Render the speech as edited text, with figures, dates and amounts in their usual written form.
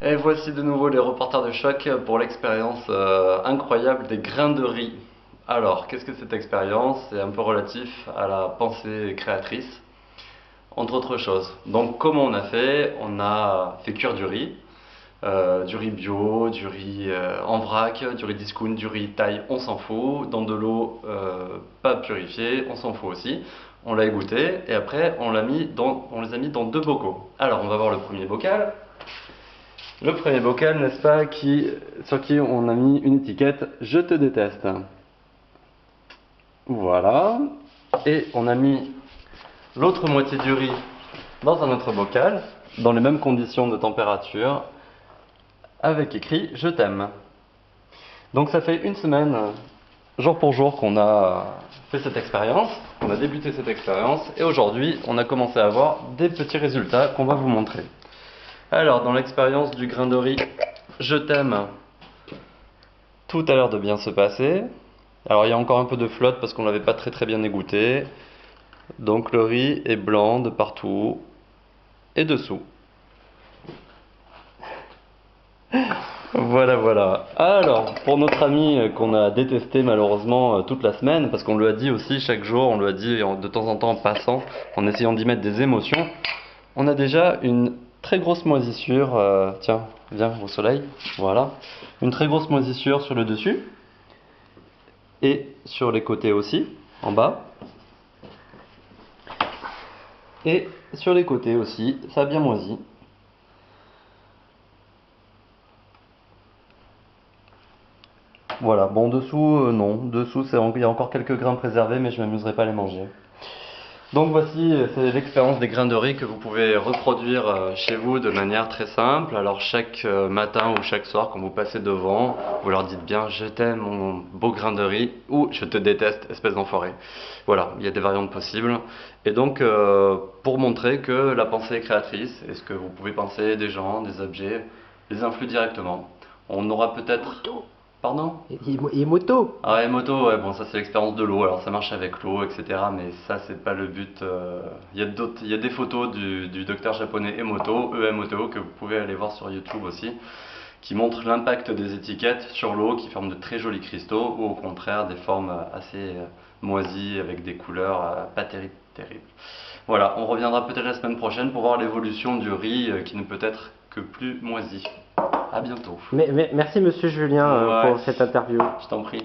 Et voici de nouveau les reporters de choc pour l'expérience incroyable des grains de riz. Alors, qu'est-ce que cette expérience? C'est un peu relatif à la pensée créatrice, entre autres choses. Donc, comment on a fait? On a fait cuire du riz bio, du riz en vrac, du riz discount, du riz thaï, on s'en fout, dans de l'eau pas purifiée, on s'en fout aussi. On l'a égoutté et après on les a mis dans deux bocaux. Alors, on va voir le premier bocal. Le premier bocal, n'est-ce pas, sur qui on a mis une étiquette "Je te déteste". Voilà. Et on a mis l'autre moitié du riz dans un autre bocal, dans les mêmes conditions de température, avec écrit "Je t'aime". Donc ça fait une semaine, jour pour jour, qu'on a fait cette expérience, qu'on a débuté cette expérience, et aujourd'hui on a commencé à avoir des petits résultats qu'on va vous montrer. Alors, dans l'expérience du grain de riz "Je t'aime", tout a l'air de bien se passer. Alors il y a encore un peu de flotte parce qu'on l'avait pas très bien égoutté. Donc le riz est blanc de partout et dessous. Voilà. Alors, pour notre ami qu'on a détesté malheureusement toute la semaine, parce qu'on lui a dit aussi chaque jour, on lui a dit de temps en temps en passant, en essayant d'y mettre des émotions, on a déjà une très grosse moisissure. Tiens, viens au soleil. Voilà. Une très grosse moisissure sur le dessus. Et sur les côtés aussi, en bas. Et sur les côtés aussi, ça a bien moisi. Voilà, bon dessous, non. Dessous, il y a encore quelques grains préservés, mais je m'amuserai pas à les manger. Donc voici, c'est l'expérience des grains de riz que vous pouvez reproduire chez vous de manière très simple. Alors chaque matin ou chaque soir, quand vous passez devant, vous leur dites bien "Je t'aime mon beau grain de riz" ou "Je te déteste, espèce d'enfoiré". Voilà, il y a des variantes possibles. Et donc, pour montrer que la pensée est créatrice, et ce que vous pouvez penser des gens, des objets, les influe directement. On aura peut-être... Pardon? Et moto. Ah ouais, moto, ouais, bon, ça c'est l'expérience de l'eau, alors ça marche avec l'eau, etc. Mais ça, c'est pas le but. Il y a des photos du docteur japonais Emoto, Emoto, que vous pouvez aller voir sur YouTube aussi, qui montrent l'impact des étiquettes sur l'eau, qui forment de très jolis cristaux, ou au contraire des formes assez moisies, avec des couleurs pas terribles. Voilà, on reviendra peut-être la semaine prochaine pour voir l'évolution du riz qui ne peut être que plus moisi. À bientôt. Merci Monsieur Julien Ouais, pour cette interview. je t'en prie.